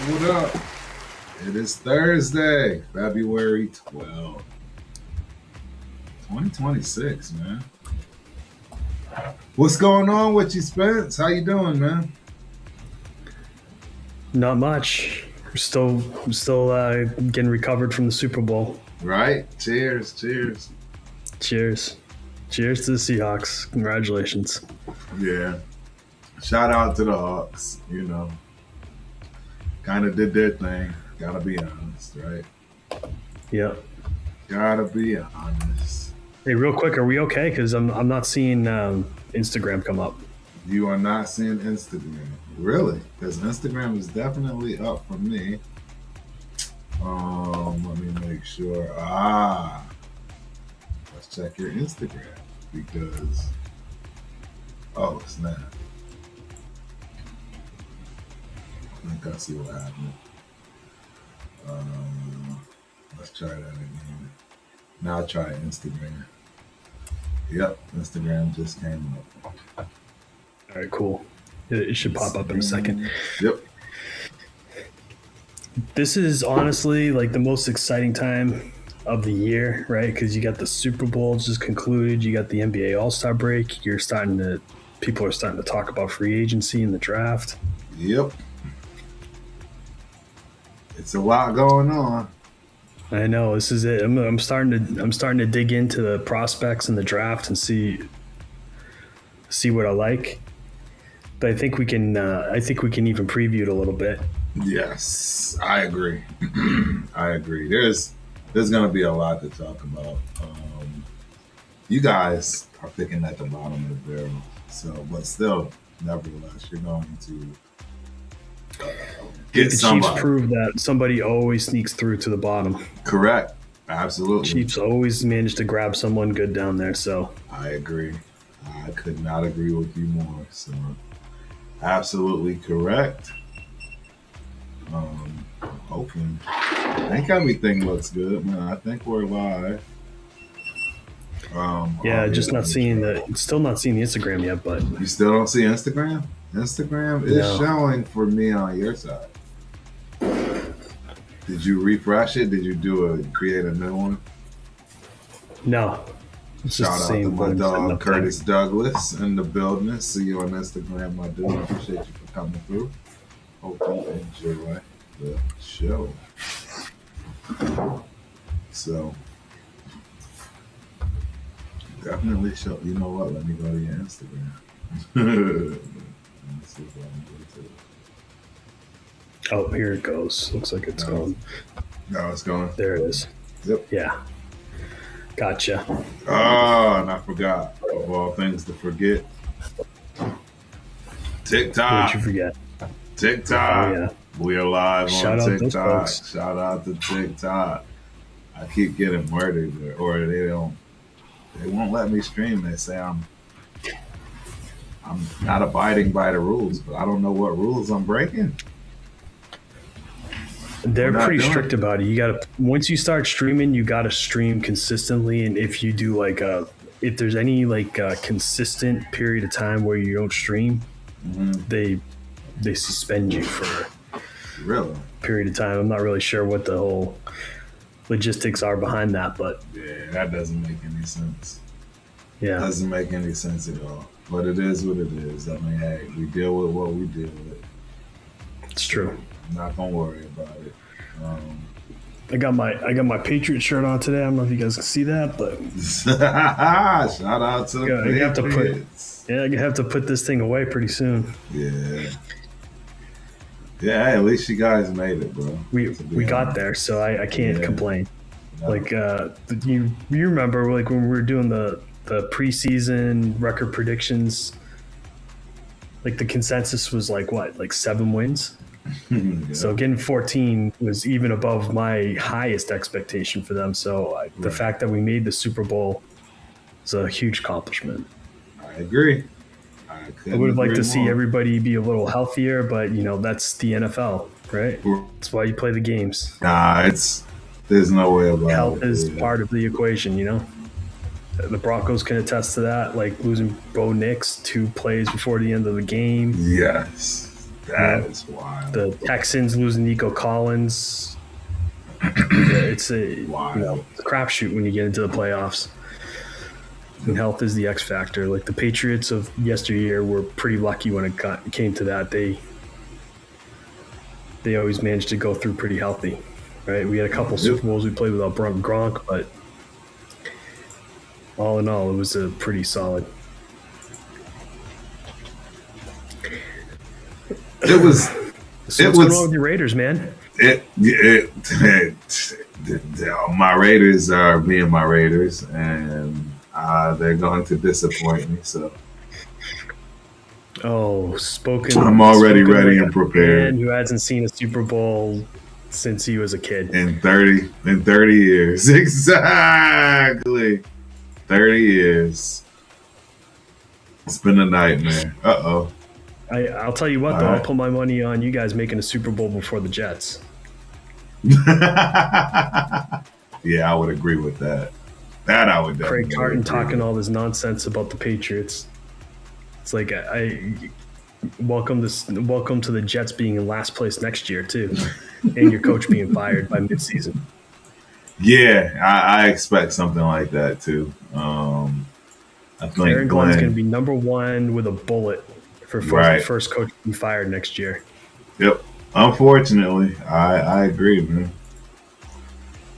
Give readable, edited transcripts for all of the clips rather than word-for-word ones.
What up? It is Thursday, February 12th, 2026, man. What's going on with you, Spence? How you doing, man? Not much. I'm still getting recovered from the Super Bowl. Right? Cheers. Cheers to the Seahawks. Congratulations. Yeah. Shout out to the Hawks, kind of did their thing. Gotta be honest, right? Yep. Gotta be honest. Hey, real quick, are we okay? Because I'm not seeing Instagram come up. You are not seeing Instagram, really? Because Instagram is definitely up for me. Let me make sure. Let's check your Instagram because snap. I think I see what happened. Let's try that again. Now I'll try Instagram. Yep, Instagram just came up. All right, cool. It should pop up in a second. Yep. This is honestly like the most exciting time of the year, right? Because you got the Super Bowl just concluded. You got the NBA All-Star break. People are starting to talk about free agency and the draft. Yep. It's a lot going on. I know, this is it. I'm starting to dig into the prospects and the draft and see what I like. But I think we can even preview it a little bit. Yes, I agree. I agree. There's gonna be a lot to talk about. You guys are picking at the bottom of the barrel, but still, nevertheless, you're going to get somebody. Chiefs prove that somebody always sneaks through to the bottom. Correct. Absolutely. Chiefs always manage to grab someone good down there. So I agree. I could not agree with you more. So absolutely correct. Hoping. I think everything looks good, man. I think we're live. Still not seeing the Instagram yet, but you still don't see Instagram? Instagram is showing for me on your side. Did you refresh it? Did you create a new one? No. Shout out to my dog Curtis Douglas in the building. See you on Instagram, my dude. I appreciate you for coming through. Hope you enjoy the show. So definitely show. You know what? Let me go to your Instagram. Let's see if I can go to it. Oh, here it goes. Looks like it's gone. No, it's going. There it is. Yep. Yeah. Gotcha. Oh, and I forgot. Of all things to forget. TikTok. What did you forget? TikTok. Oh, yeah. We are live Shout on out TikTok. Shout out to TikTok. I keep getting murdered, or they won't let me stream. They say I'm not abiding by the rules, but I don't know what rules I'm breaking. They're pretty strict about it. Once you start streaming, you gotta stream consistently, and if you do if there's any consistent period of time where you don't stream, they suspend you for really a period of time. I'm not really sure what the whole logistics are behind that, but yeah, that doesn't make any sense. Yeah, it doesn't make any sense at all. But it is what it is. I mean, hey, we deal with what we deal with. It's true. I'm not gonna worry about it. I got my Patriot shirt on today. I don't know if you guys can see that, but shout out to the Patriots. I have to put this thing away pretty soon. Yeah. Yeah, hey, at least you guys made it, bro. We got there, so I can't complain. No. You remember when we were doing the the preseason record predictions, like the consensus was like what, like 7 wins. Yeah. So getting 14 was even above my highest expectation for them. So the fact that we made the Super Bowl is a huge accomplishment. I agree. I would have liked to see everybody be a little healthier, but that's the NFL, right? That's why you play the games. Nah, there's no way about Health it. is part of the equation, The Broncos can attest to that, like losing Bo Nix 2 plays before the end of the game. Yes, that is wild. The Texans losing Nico Collins. It's a crapshoot when you get into the playoffs. And health is the X factor. Like the Patriots of yesteryear were pretty lucky when it came to that. They always managed to go through pretty healthy, right? We had a couple Super Bowls we played without Gronk, but all in all, it was a pretty solid. It was. So what's going on with your Raiders, man? My Raiders are being my Raiders, and they're going to disappoint me. So, I'm already ready and prepared. Man who hasn't seen a Super Bowl since he was a kid. In 30 years, exactly. 30 years. It's been a nightmare. Uh-oh. I'll tell you what, though. I'll put my money on you guys making a Super Bowl before the Jets. Yeah, I would agree with that. That I would definitely. Craig Carton talking all this nonsense about the Patriots. It's like welcome to the Jets being in last place next year too, and your coach being fired by midseason. Yeah, I expect something like that too. I think Aaron Glenn's going to be number 1 with a bullet for first coach to be fired next year. Yep. Unfortunately, I agree, man.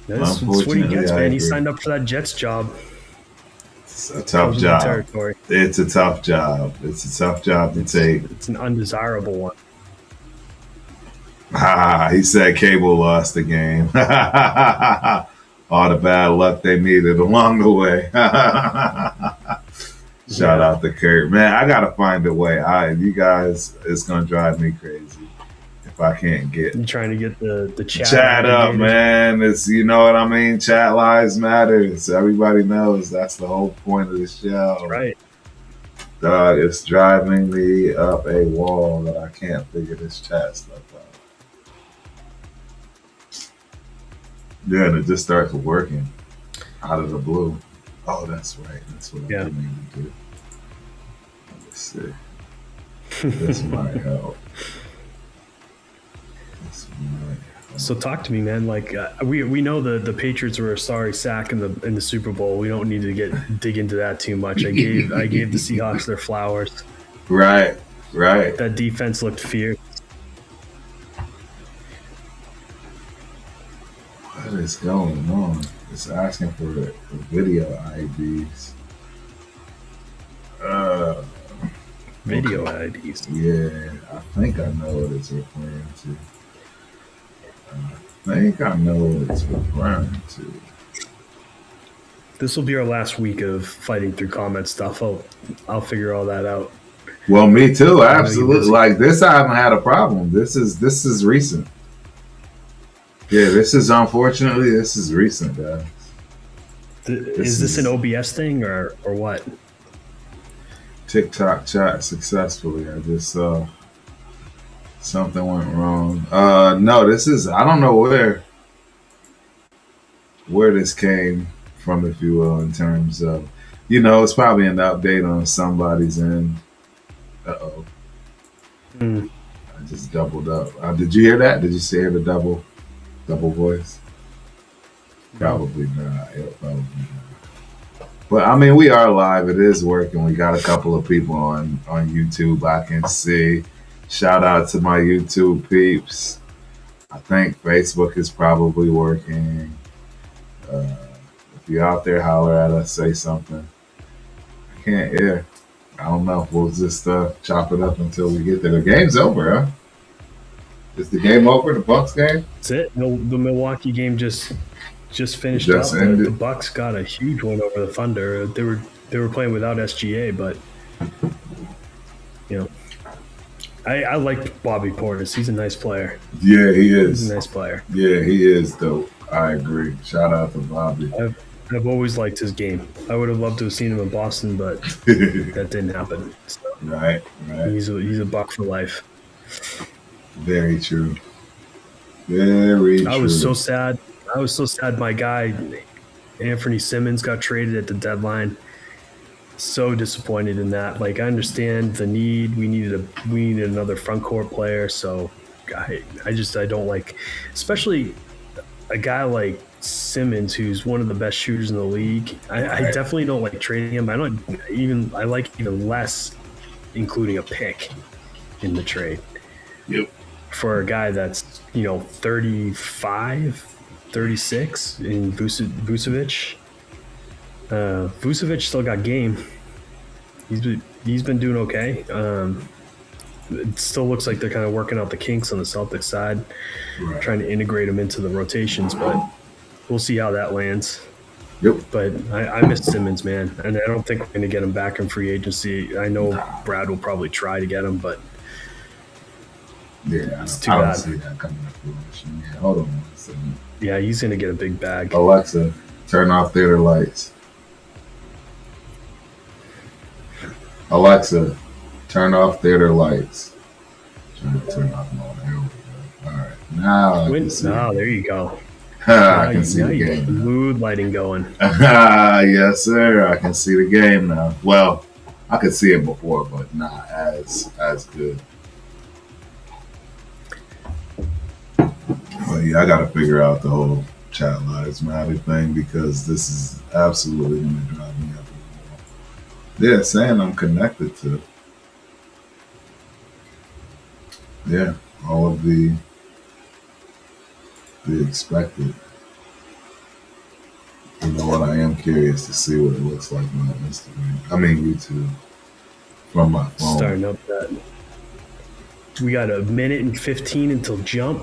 That's what he gets, man. He signed up for that Jets job. It's a tough job. It's a tough job. It's a tough job to take. It's an undesirable one. He said Cable lost the game. All the bad luck they needed along the way. Shout out to Kurt. Man, I got to find a way. You guys, it's going to drive me crazy if I can't get. You're trying to get the chat up, man. It's, you know what I mean? Chat lives matters. Everybody knows that's the whole point of the show. That's right. Dog, it's driving me up a wall that I can't figure this chat stuff out. Yeah, and it just starts working out of the blue. Oh, that's right. That's what I need to do. Let's see. This might help. So talk to me, man. Like we know the Patriots were a sorry sack in the Super Bowl. We don't need to dig into that too much. I gave the Seahawks their flowers. Right. That defense looked fierce. What is going on? It's asking for video IDs. Video IDs. Yeah, I think I know what it's referring to. This will be our last week of fighting through comment stuff. I'll figure all that out. Well, me too. Absolutely. Like this, I haven't had a problem. This is recent. Yeah, this is recent, guys. Is this an OBS thing or what? TikTok chat successfully. I just saw something went wrong. No, this is, I don't know where this came from, if you will, in terms of, it's probably an update on somebody's end. Uh-oh. I just doubled up. Did you hear that? Did you hear the double voice? Probably not. Yeah, probably not. But I mean, we are live. It is working. We got a couple of people on YouTube I can see. Shout out to my YouTube peeps. I think Facebook is probably working. If you're out there, holler at us, say something. I can't hear. I don't know. We'll just chop it up until we get there. The game's over, huh? Is the game over? The Bucks game? That's it. The Milwaukee game just finished up. The Bucks got a huge win over the Thunder. They were they were playing without SGA, but you know, I like Bobby Portis. He's a nice player. Yeah, he He's is. a nice player. Yeah, he is dope. I agree. Shout out to Bobby. I've always liked his game. I would have loved to have seen him in Boston, but that didn't happen. So Right, right. he's a Buck for life. Very true. Very true. I was so sad. I was so sad. My guy Anthony Simmons got traded at the deadline. So disappointed in that. Like, I understand the need. We needed another front court player. So I don't like, especially a guy like Simmons, who's one of the best shooters in the league. I definitely don't like trading him. I like even less including a pick in the trade. Yep. For a guy that's 35, 36 in Vucevic. Vucevic still got game. He's been doing okay. It still looks like they're kind of working out the kinks on the Celtics side, Right. trying to integrate them into the rotations, but we'll see how that lands. Yep. But I miss Simmons, man, and I don't think we're going to get him back in free agency. I know Brad will probably try to get him, but Yeah, it's too I don't bad. see that coming to fruition. Yeah, hold on 1 second. Yeah, he's going to get a big bag. Alexa, turn off theater lights. Alexa, turn off theater lights. Trying to turn off them all. There we go. All right. Now I can see. There you go. I can see Now the you got game now. mood lighting going. Yes, sir. I can see the game now. Well, I could see it before, but not as good. But yeah, I got to figure out the whole chat lives matter thing because this is absolutely going to drive me up the wall. Yeah, saying I'm connected to. Yeah, all of the expected. You know what? I am curious to see what it looks like on Instagram. I mean YouTube from my phone. Starting up that. We got a minute and 15 until jump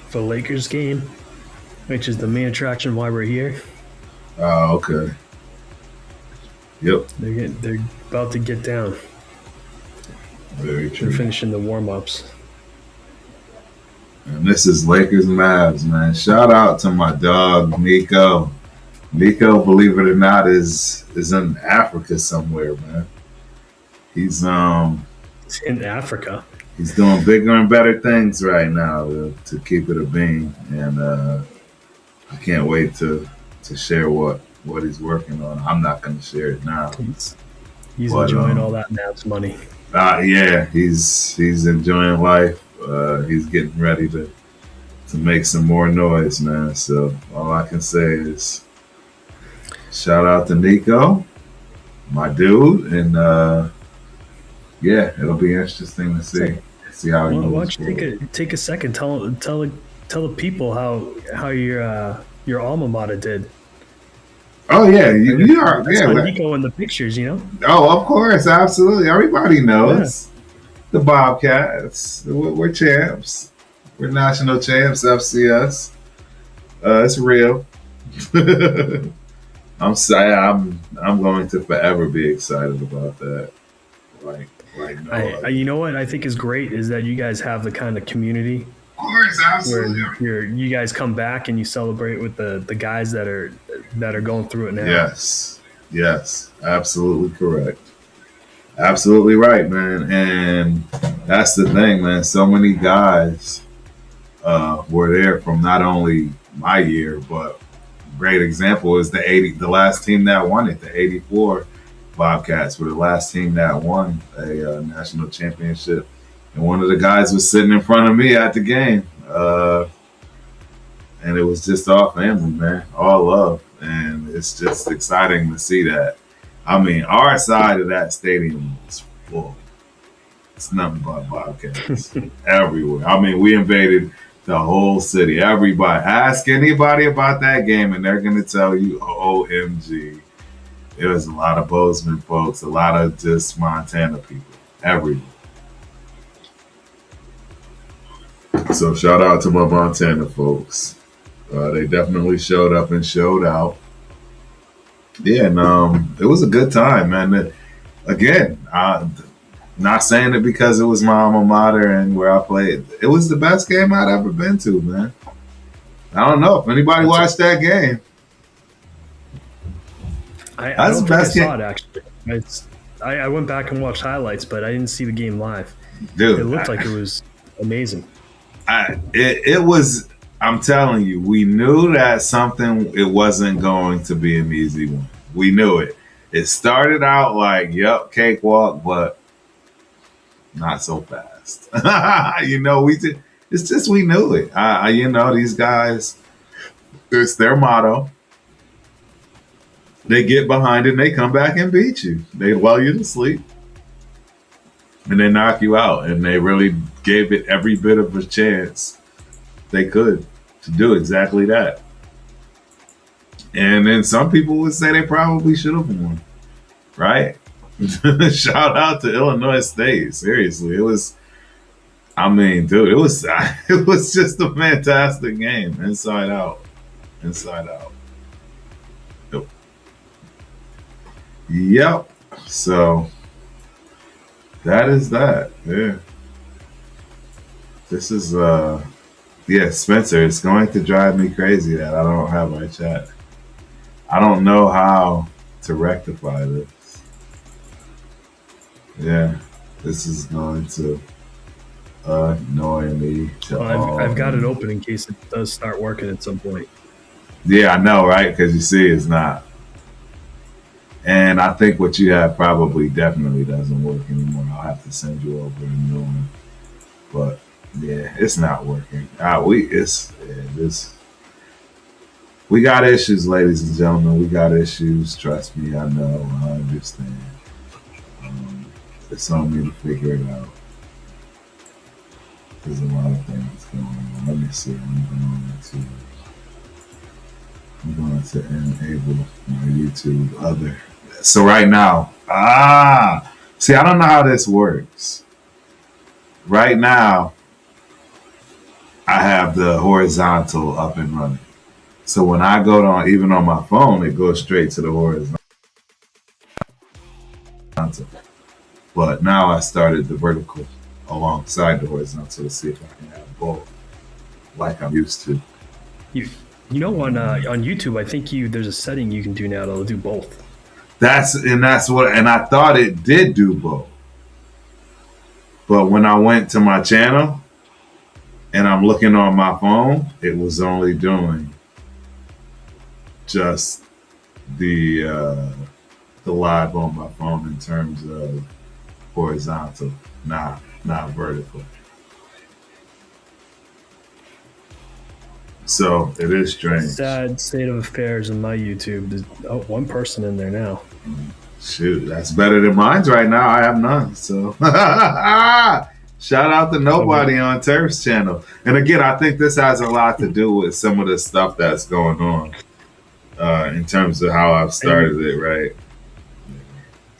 for the Lakers game, which is the main attraction why we're here. Oh, okay. Yep. They're about to get down. Very They're true. finishing the warm-ups. And this is Lakers Mavs, man. Shout out to my dog Nico. Nico, believe it or not, is in Africa somewhere, man. He's It's in Africa. he's doing bigger and better things right now to keep it a bean, and I can't wait to share what he's working on. I'm not going to share it now. He's But, enjoying all that Mavs money. Yeah, he's enjoying life. He's getting ready to make some more noise, man. So all I can say is shout out to Nico, my dude, and yeah, it'll be interesting to see how he Why moves don't you forward. take a second? Tell the people how your alma mater did. Oh yeah, you are. That's Yeah, on Nico in the pictures, you know. oh, of course, absolutely. Everybody knows the Bobcats. We're champs. We're national champs. FCS. It's real. I'm going to forever be excited about that. Like no. You know what I think is great is that you guys have the kind of community Of course, absolutely. where you guys come back and you celebrate with the guys that are going through it now. Yes, absolutely correct. Absolutely right, man. And that's the thing, man. So many guys were there from not only my year, but great example is the last team that won it, the '84 Bobcats were the last team that won a national championship. And one of the guys was sitting in front of me at the game. And it was just all family, man. All love. And it's just exciting to see that. I mean, our side of that stadium was full. It's nothing but Bobcats everywhere. I mean, we invaded the whole city. Everybody. Ask anybody about that game, and they're going to tell you, OMG. There was a lot of Bozeman folks, a lot of just Montana people, everywhere. So shout out to my Montana folks. They definitely showed up and showed out. Yeah, and it was a good time, man. Again, not saying it because it was my alma mater and where I played. It was the best game I'd ever been to, man. I don't know if anybody That's watched that game. I That's don't the think I best saw game, it actually. I went back and watched highlights, but I didn't see the game live. It dude. looked like it was amazing. It was. I'm telling you, we knew that something. It wasn't going to be an easy one. We knew it. It started out like, yep, cakewalk, but not so fast. We did. It's just we knew it. These guys. It's their motto. They get behind it and they come back and beat you. They lull you to sleep and they knock you out. And they really gave it every bit of a chance they could to do exactly that. And then some people would say they probably should have won, right? Shout out to Illinois State. Seriously, it was. I mean, dude, it was. It was just a fantastic game, inside out, inside out. Yep. So that is that. Yeah. This is yeah, Spencer, it's going to drive me crazy that I don't have my chat. I don't know how to rectify this. Yeah. This is going to annoy me to I've got it open in case it does start working at some point. Yeah, I know, right? Because you see it's not. And I think what you have probably definitely doesn't work anymore. I'll have to send you over a new one. But yeah, it's not working. We got issues, ladies and gentlemen. We got issues. Trust me, I know. I understand. It's on me to figure it out. There's a lot of things going on. Let me see. I'm going to enable my YouTube other. So right now, see, I don't know how this works. Right now, I have the horizontal up and running. So when I go on, even on my phone, it goes straight to the horizontal. But now I started the vertical alongside the horizontal to see if I can have both, like I'm used to. You know, on YouTube, I think there's a setting you can do now that'll do both. That's what I thought it did do both. But when I went to my channel and I'm looking on my phone, it was only doing just the live on my phone in terms of horizontal, not vertical. So it is strange. Sad state of affairs in my YouTube. There's one person in there now. Shoot, that's better than mine's right now. I have none. So shout out to nobody on Turf's channel. And again, I think this has a lot to do with some of the stuff that's going on in terms of how I've started it, right?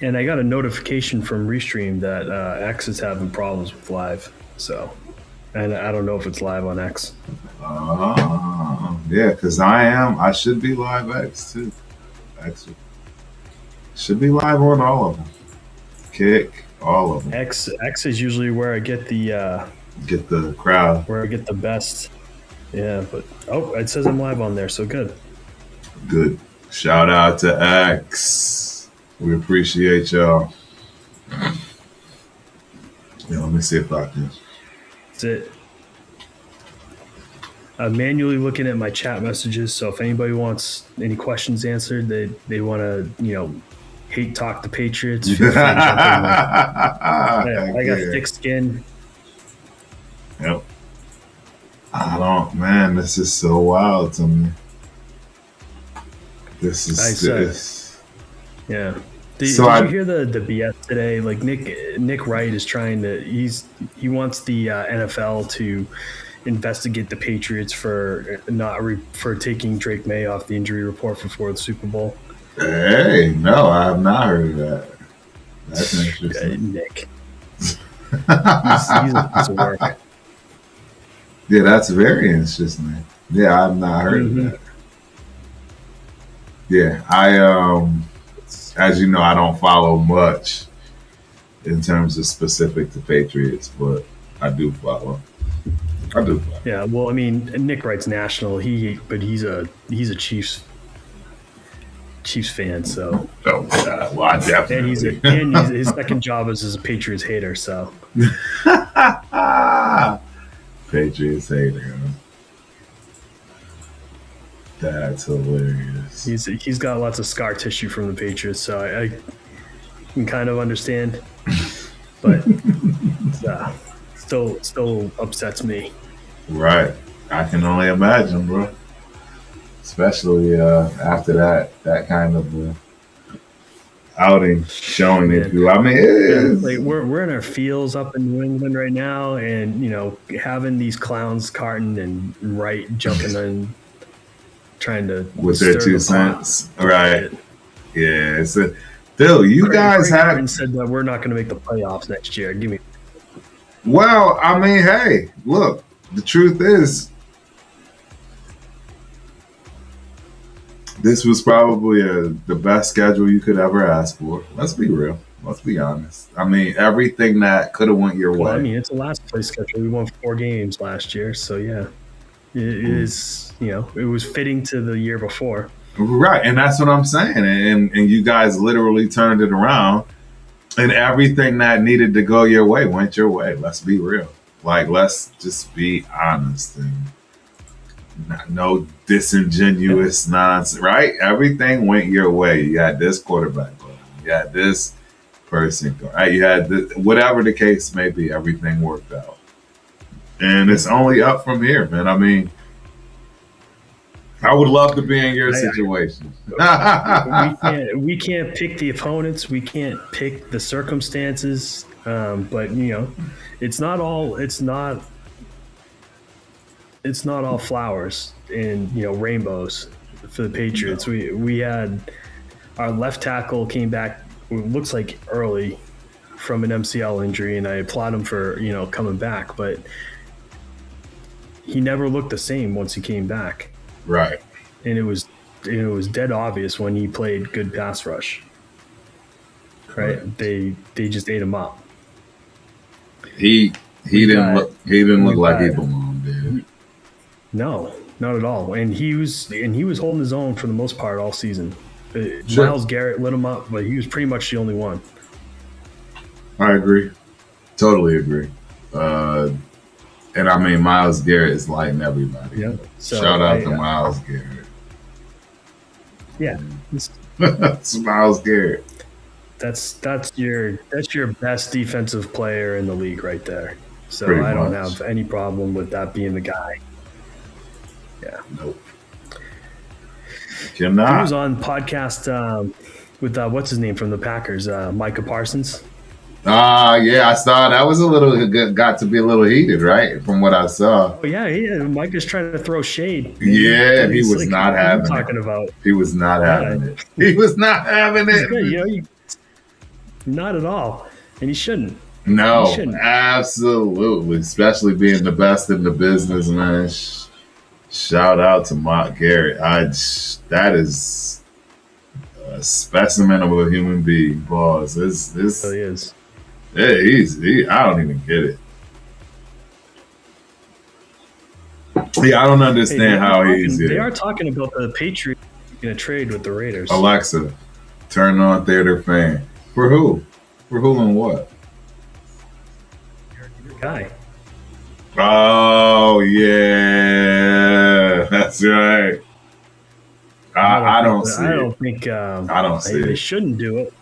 And I got a notification from Restream that X is having problems with live. So, and I don't know if it's live on X. Yeah, because I should be live X too. Actually, should be live on all of them. Kick, all of them. X is usually where I get the crowd, where I get the best. Yeah, but it says I'm live on there, so good. Good. Shout out to X. We appreciate y'all. Yeah, let me see if I can. That's it. I'm manually looking at my chat messages, so if anybody wants any questions answered, they want to, hate talk the Patriots. Feel free to jump in. I got thick skin. Yep. Man, this is so wild to me. This is Yeah. Did you hear the BS today? Like Nick Wright is trying to. He wants the NFL to investigate the Patriots for for taking Drake May off the injury report before the Super Bowl. Hey, no, I have not heard of that. That's interesting. Nick. He's a piece of work. Yeah, that's very interesting. Yeah, I've not heard of that. Yeah, as you know, I don't follow much in terms of specific to Patriots, but I do follow. I do follow. Yeah, well, I mean, Nick writes national. But he's a Chiefs fan. So, Oh, well, I definitely. and his second job is as a Patriots hater. So, Patriots hater. That's hilarious. he's got lots of scar tissue from the Patriots. So I can kind of understand, but still upsets me. Right. I can only imagine, bro. Especially after that kind of outing showing it through. I mean, it is. Like we're in our fields up in New England right now, and having these clowns Carton and Wright jumping in, trying to with their 2 cents, right? Yeah, dude, you guys have said that we're not going to make the playoffs next year. Give me. Well, I mean, hey, look, the truth is, this was probably the best schedule you could ever ask for. Let's be real. Let's be honest. I mean, everything that could have went your way. I mean, it's a last place schedule. We won 4 games last year, so yeah, it is. It was fitting to the year before. Right, and that's what I'm saying. And you guys literally turned it around, and everything that needed to go your way went your way. Let's be real. Like, let's just be honest and no disingenuous nonsense, right? Everything went your way. You had this quarterback going. You had this person going. Right? You had this, whatever the case may be, everything worked out. And it's only up from here, man. I mean, I would love to be in your situation. we can't pick the opponents. We can't pick the circumstances. But it's not all flowers and rainbows for the Patriots. No. We had our left tackle came back. It looks like early from an MCL injury, and I applaud him for coming back. But he never looked the same once he came back. Right. And it was dead obvious when he played good pass rush. Right? They just ate him up. He didn't look like he belonged, dude. No, not at all. And he was holding his own for the most part all season. Sure. Myles Garrett lit him up, but he was pretty much the only one. I agree. Totally agree. And I mean, Myles Garrett is lighting everybody. Yeah. So shout out to Myles Garrett. Yeah. It's Myles Garrett. That's your best defensive player in the league right there. So Pretty I don't much. have any problem with that being the guy. Yeah. Nope. Cannot. He was on podcast with what's his name from the Packers, Micah Parsons. Yeah, I saw that was got to be a little heated, right? From what I saw. Oh yeah. Micah's trying to throw shade. Yeah, he was not having it. Talking about. He was not having it. He was not having it. Good, not at all, and he shouldn't. No, he shouldn't. Absolutely, especially being the best in the business, man. Shout out to Mark Garrett. That is a specimen of a human being. Boss, this really is. Yeah, I don't even get it. Yeah, I don't understand how he's here. They are talking about the Patriots in a trade with the Raiders. Alexa, turn on Theater Fan. For who? For who and what? Your guy. Oh, yeah. That's right. I don't see it. I don't see it. They shouldn't do it.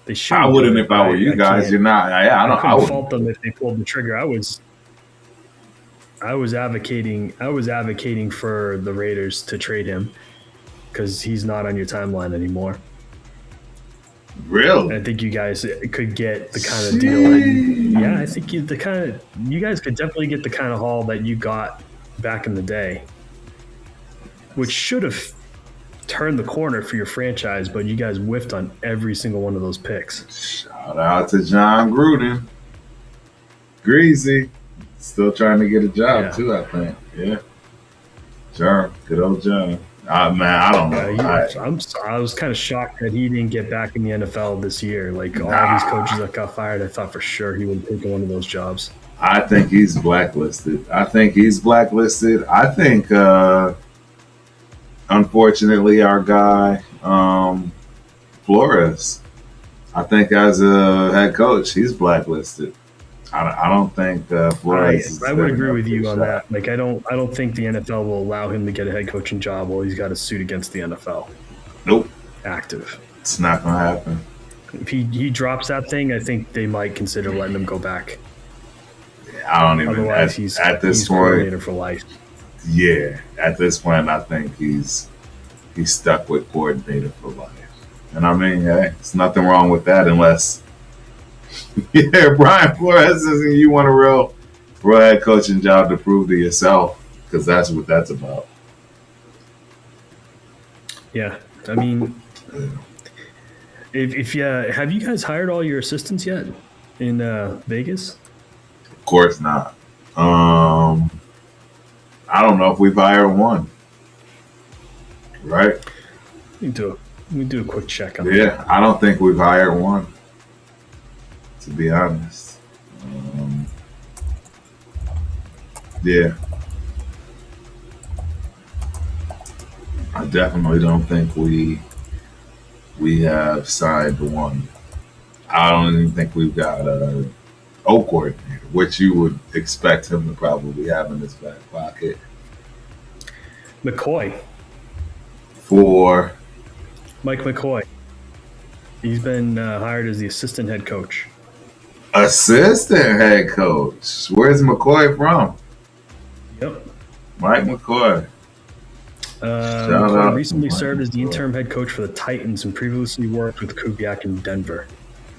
They should. I wouldn't if I were you guys. You're not. I would fault them if they pulled the trigger. I was advocating for the Raiders to trade him because he's not on your timeline anymore. Really? And I think you guys could get the kind of deal. Yeah, I think you guys could definitely get the kind of haul that you got back in the day, which should have turned the corner for your franchise, but you guys whiffed on every single one of those picks. Shout out to John Gruden. Greasy. Still trying to get a job too, I think. Yeah. John. Good old John. Man, I don't Yeah, know. I was kind of shocked that he didn't get back in the NFL this year. Like all these coaches Nah, that got fired, I thought for sure he would have taken one of those jobs. I think he's blacklisted. I think, unfortunately, our guy Flores. I think as a head coach, he's blacklisted. I don't think Flores is I would good agree enough with for a you on shot. that. Like I don't think the NFL will allow him to get a head coaching job while he's got a suit against the NFL Nope, active. it's not gonna happen. If he drops that thing, I think they might consider letting him go back. I don't even Otherwise, at this he's point. coordinator for life. Yeah, at this point, I think he's stuck with coordinator for life. And I mean, hey, there's nothing wrong with that unless yeah, Brian Flores isn't you want a real head coaching job to prove to yourself because that's what that's about. Yeah, I mean, if you have you guys hired all your assistants yet in Vegas? Of course not. I don't know if we've hired one. Right? We do a quick check on that. Yeah, I don't think we've hired one. To be honest. Yeah, I definitely don't think we have signed one. I don't even think we've got a O coordinator, which you would expect him to probably have in his back pocket McCoy, for Mike McCoy. He's been hired as the assistant head coach. assistant head coach. Where's McCoy from? Yep. Mike McCoy. Shout McCoy out to recently Mike served as the McCoy. interim head coach for the Titans and previously worked with Kubiak in Denver.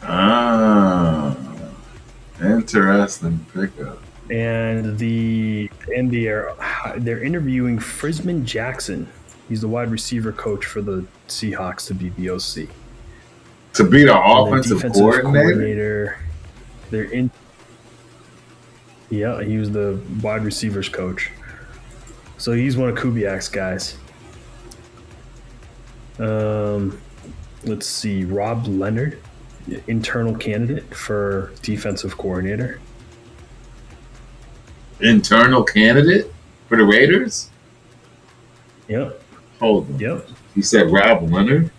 Ah, interesting pickup. And they're interviewing Frisman Jackson. He's the wide receiver coach for the Seahawks to be the OC. To be the And the offensive defensive coordinator? They're in. Yeah, he was the wide receivers coach. So he's one of Kubiak's guys. Let's see, Rob Leonard, internal candidate for defensive coordinator. Internal candidate for the Raiders? Yep, Hold on. yep. You said Rob Leonard?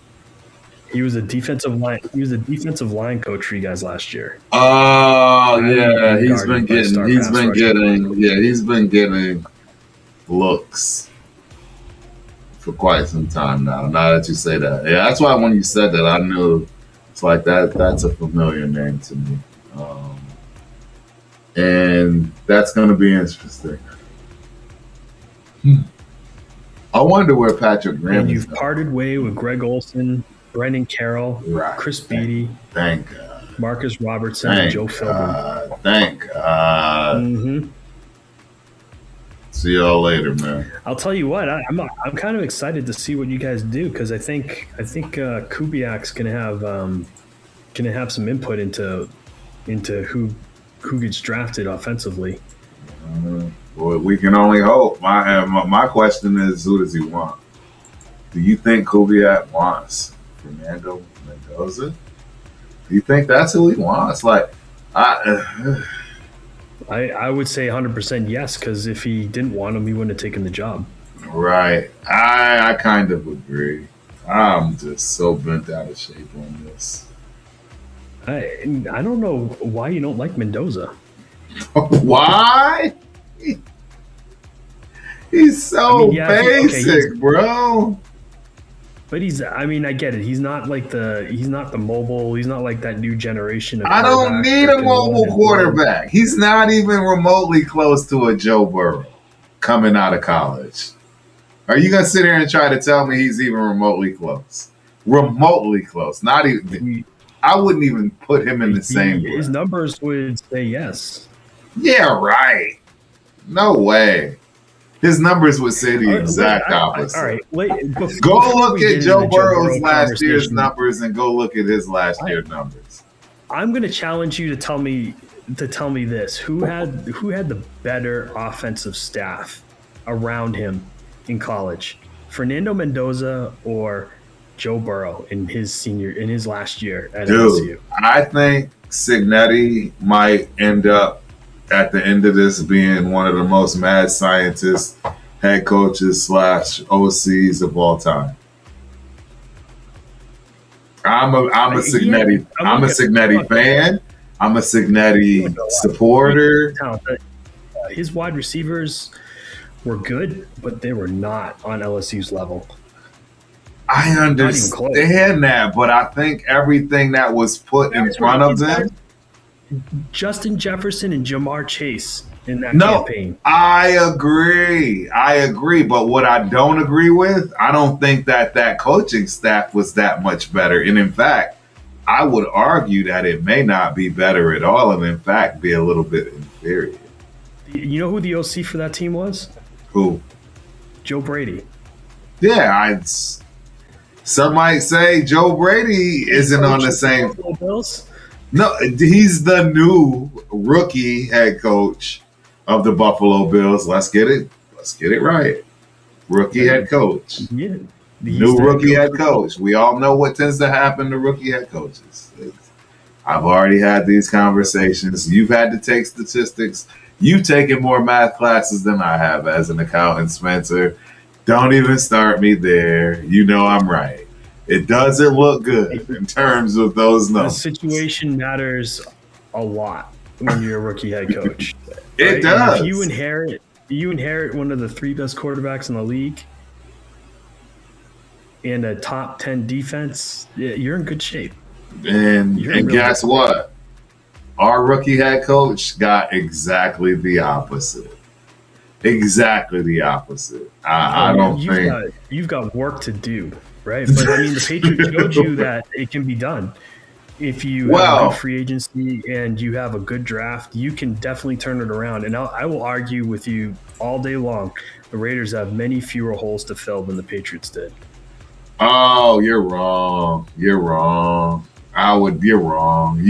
He was a defensive line. He was a defensive line coach for you guys last year. Oh yeah, he's Guarded been by star getting pass rusher. he's been getting looks for quite some time now. Now that you say that. Yeah, that's why when you said that I knew it's like that's a familiar name to me. And that's gonna be interesting. I wonder where Patrick Graham And is you've going. parted way with Greg Olson, Brendan Carroll, Right. Chris Beatty, Thank God. Marcus Robertson, and Thank Joe Philbin. God. Thank God. Mm-hmm. See y'all later, man. I'll tell you what, I'm kind of excited to see what you guys do because I think Kubiak's gonna have some input into who gets drafted offensively. Boy, we can only hope. My question is, who does he want? Do you think Kubiak wants Fernando Mendoza? Do you think that's who he wants? Like, I would say 100% yes because if he didn't want him, he wouldn't have taken the job. right. I kind of agree. I'm just so bent out of shape on this. I don't know why you don't like Mendoza. Why? He's so I mean, yeah, basic, bro. But I get it. He's not the mobile. He's not like that new generation of I don't quarterbacks need that a can mobile run and quarterback. He's not even remotely close to a Joe Burrow coming out of college. Are you gonna sit here and try to tell me he's even remotely close? Remotely close. Not even. I wouldn't even put him in the same. His numbers would say yes. Yeah, right. No way. His numbers would say the exact opposite. All right, wait. Go look at Joe Burrow's Burrow last year's conversation, numbers and go look at his last year's numbers. I'm going to challenge you to tell me this: who had the better offensive staff around him in college? Fernando Mendoza or Joe Burrow in his last year at Dude, LSU. I think Signetti might end up at the end of this being one of the most mad scientists, head coaches slash OCs of all time. I'm a Signetti fan. I'm a Signetti supporter. His wide receivers were good, but they were not on LSU's level. I understand that, but I think everything that was put in front of them. Justin Jefferson and Jamar Chase in that campaign. I agree. But what I don't agree with, I don't think that coaching staff was that much better. And in fact, I would argue that it may not be better at all, and in fact, be a little bit inferior. You know who the OC for that team was? Who? Joe Brady. Yeah, some might say Joe Brady isn't on the same. Bills? No, he's the new rookie head coach of the Buffalo Bills. Let's get it right. Rookie head coach. Yeah. New rookie head coach. We all know what tends to happen to rookie head coaches. I've already had these conversations. You've had to take statistics. You've taken more math classes than I have as an accountant, Spencer. Don't even start me there. You know I'm right. It doesn't look good in terms of those numbers. The situation matters a lot when you're a rookie head coach. It does. If you inherit one of the 3 best quarterbacks in the league and a top 10 defense, you're in good shape. And guess what? Our rookie head coach got exactly the opposite. Exactly the opposite. I don't think you've got work to do, right? But I mean, the Patriots showed you that it can be done. If you have a good free agency and you have a good draft, you can definitely turn it around. And I will argue with you all day long. The Raiders have many fewer holes to fill than the Patriots did. Oh, you're wrong. You're wrong. You're wrong.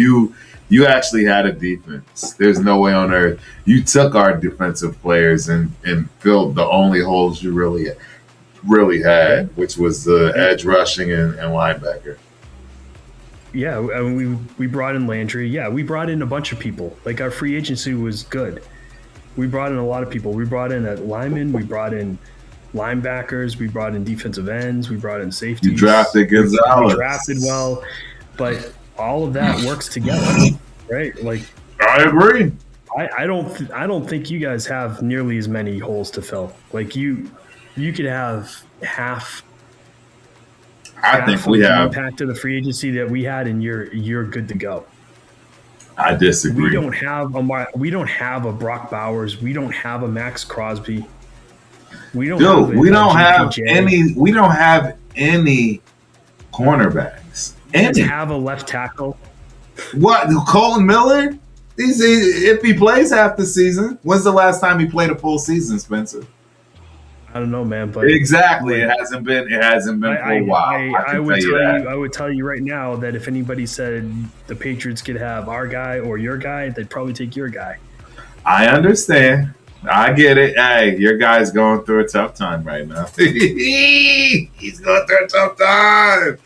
You actually had a defense. There's no way on earth. You took our defensive players and filled the only holes you really had, which was the edge rushing and linebacker. Yeah, I mean, we brought in Landry. Yeah, we brought in a bunch of people. Like, our free agency was good. We brought in a lot of people. We brought in a lineman. We brought in linebackers. We brought in defensive ends. We brought in safeties. You drafted Gonzalez. We drafted well, but all of that works together, right? Like, I agree. I don't think you guys have nearly as many holes to fill. Like, you could have half. I think we have impact of the free agency that we had, and you're good to go. I disagree. We don't have a Brock Bowers. We don't have a Max Crosby. We don't have any cornerbacks. We have a left tackle. What? Colton Miller? If he plays half the season, when's the last time he played a full season, Spencer? I don't know, man. But exactly, it hasn't been for a while. I would tell you right now that if anybody said the Patriots could have our guy or your guy, they'd probably take your guy. I understand. I get it. Hey, your guy's going through a tough time right now. He's going through a tough time.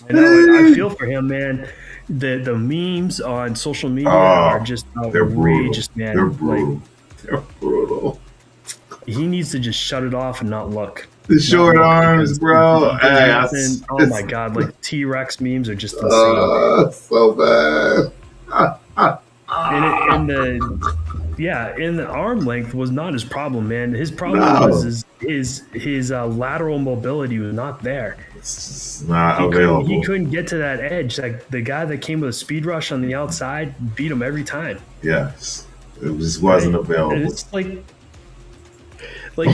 I know. I feel for him, man. The memes on social media are just outrageous, man. They're brutal. They're brutal. He needs to just shut it off and not look. The short arms, bro. Oh my God! Like T-Rex memes are just insane. So bad. And the arm length was not his problem, man. His problem was his lateral mobility was not there. It's not available. He couldn't get to that edge. Like, the guy that came with a speed rush on the outside beat him every time. Yes, it just wasn't available. And it's like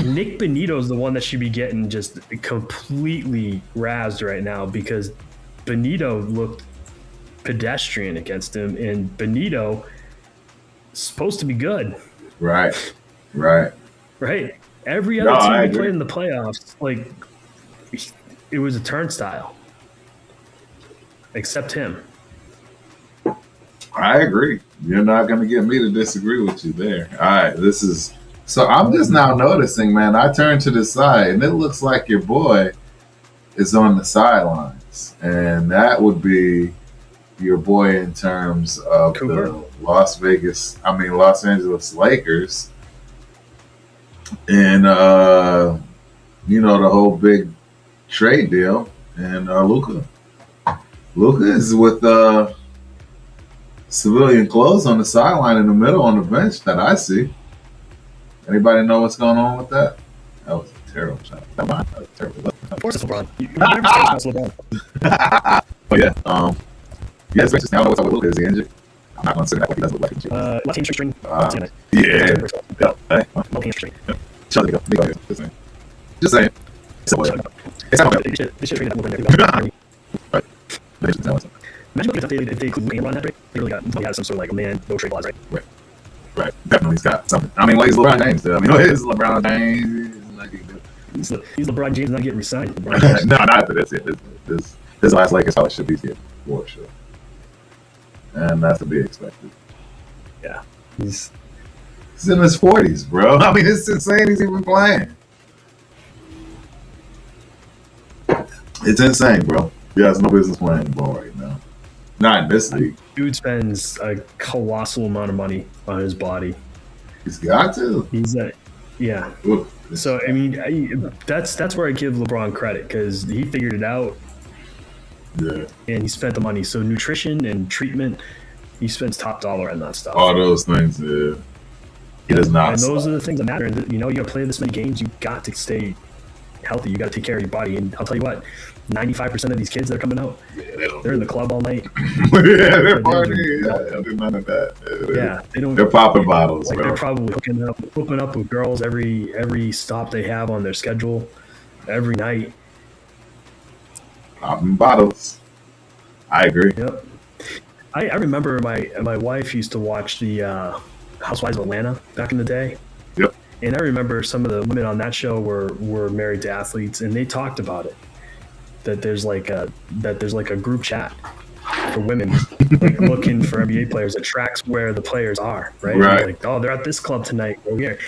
Nick Benito's the one that should be getting just completely razzed right now, because Benito looked pedestrian against him, and Benito is supposed to be good. Right. Every other team he played in the playoffs, like, it was a turnstile, except him. I agree. You're not going to get me to disagree with you there. All right, this is So I'm just now noticing, man. I turned to the side, and it looks like your boy is on the sidelines, and that would be your boy in terms of Cooper? the Los Angeles Lakers, and the whole big trade deal, and Luca. Luca is with civilian clothes on the sideline in the middle on the bench that I see. Anybody know what's going on with that? That was a terrible shot. That was terrible. Of course it's LeBron. You never say it's LeBron. But yeah, yeah, it's basically, I don't know what's up with Luka. Is he injured? I'm not going to say that like he doesn't look like he's injured. Left hamstring. Yeah. Hey. Left hamstring. Shut it up. Just saying. It's a boy. It's not okay. They should trade that Luka. Right. Imagine if they include LeBron in that trade. They really had some sort of like a man no trade clause, right? Right. Definitely he's got something. I mean, like, he's LeBron James. He's LeBron James. He's LeBron James not getting re-signed. No, not after this. His last Lakers scholarship he's getting for sure. And that's to be expected. Yeah. He's in his 40s, bro. I mean, it's insane he's even playing. It's insane, bro. He has no business playing the ball right now. Not in this league. Dude spends a colossal amount of money on his body. He's got to. Yeah. Oof. So I mean, that's where I give LeBron credit because he figured it out. Yeah. And he spent the money. So nutrition and treatment, he spends top dollar on that stuff. All those things, yeah. He does not. And those are the things that matter. And, you got to play this many games. You got to stay healthy. You got to take care of your body. And I'll tell you what, 95% of these kids that are coming out, they're in the club all night. Yeah, they're partying. Yeah, they're none of that. Yeah, they don't. They're popping bottles. Like bro. they're probably hooking up with girls every stop they have on their schedule, every night. Popping bottles. I agree. Yep. I remember my wife used to watch the Housewives of Atlanta back in the day. Yep. And I remember some of the women on that show were married to athletes, and they talked about it. That there's like a group chat for women like looking for NBA players that tracks where the players are, right? Right. Like, oh, they're at this club tonight. Go here.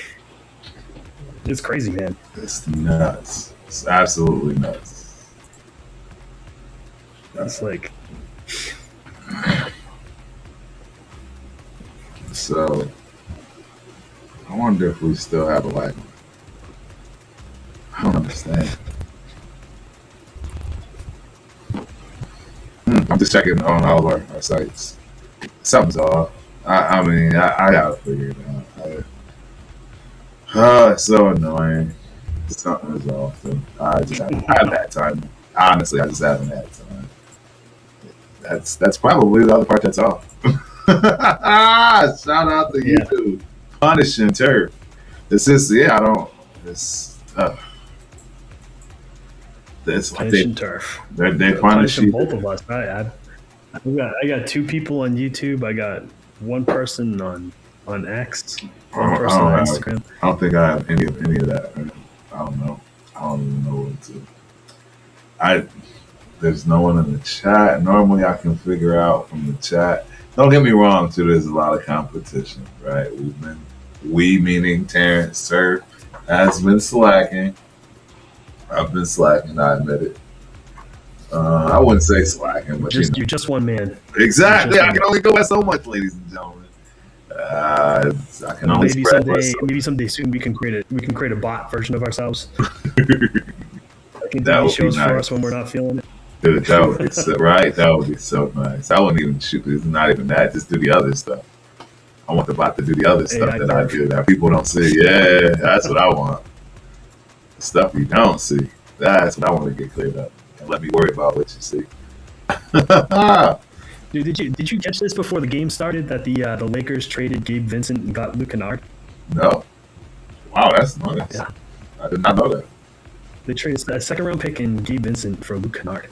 It's crazy, man. It's nuts. It's absolutely nuts. It's like. So, I wonder if we still have a life. I don't understand. I'm just checking on all of our sites. Something's off. I mean, I gotta figure it out. It's so annoying. Something is off. I haven't had time. Honestly, I just haven't had time. That's probably the other part that's off. Shout out to YouTube. Punishing Turf. It's just, I don't. It's Punishing Turf. They punish you. Both of us. I got two people on YouTube. I got one person on X. One person on Instagram. I don't think I have any of that. I don't know. I don't even know what to. There's no one in the chat. Normally, I can figure out from the chat. Don't get me wrong, too. There's a lot of competition, right? We meaning Terrence Turf has been slacking. I've been slacking. I admit it. I wouldn't say slacking, but you're just one man. Exactly. I can only go at so much, ladies and gentlemen. I can only spread myself. Maybe someday soon we can create a bot version of ourselves. That would shows be nice for us when we're not feeling it. Dude, that would be so right. That would be so nice. I wouldn't even shoot. It's not even that. Just do the other stuff. I want the bot to do the other stuff that I do that people don't see. Yeah, that's what I want. The stuff you don't see. That's what I want to get cleared up. And let me worry about what you see. Dude, did you catch this before the game started that the Lakers traded Gabe Vincent and got Luke Kennard? No. Wow, that's nice. Yeah. I did not know that. They traded a second round pick and Gabe Vincent for Luke Kennard.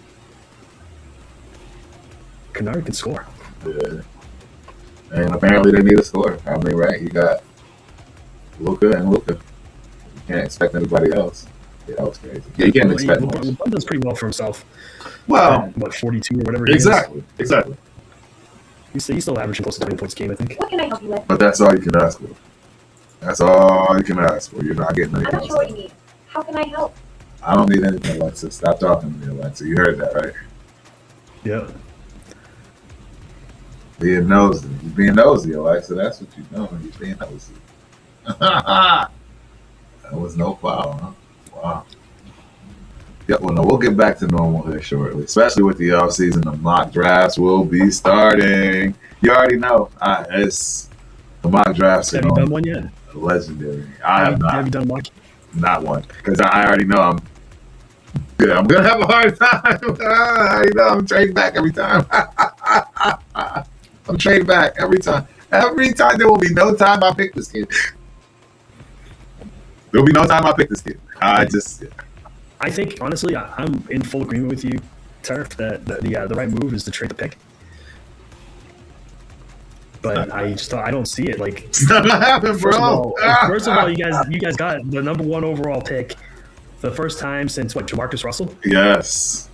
Kennard can score. Yeah. And apparently they need a scorer. I mean, right? You got Luka and Luka. You can't expect anybody else. Yeah, that was crazy. Yeah, you can't expect much. LeBron does pretty well for himself. Well, 42 or whatever. Exactly. He's still averaging close to 20 points a game, I think. What can I help you with? But that's all you can ask for. That's all you can ask for. You're not getting I'm anything not else. sure what you need. How can I help? I don't need anything, Alexa. Stop talking to me, Alexa. You heard that, right? Yep. Being nosy. You're being nosy, Alexa. That's what you're doing. You're being nosy. That was no foul, huh? Wow. Yeah, well, no, we'll get back to normal here shortly, especially with the offseason. The mock drafts will be starting. You already know. It's the mock drafts are Have you done one yet? legendary. I have not. Have you done one? Not one. Because I already know I'm good. I'm going to have a hard time. I already know I'm trading back every time. I'm trading back every time. Every time there will be no time I pick this kid. There will be no time I pick this kid. I think, honestly, I'm in full agreement with you, Turf, that the right move is to trade the pick. But I don't see it. Like, It's not gonna happen, bro. First of all, you guys got the number 1 overall pick for the first time since what, Jamarcus Russell? Yes.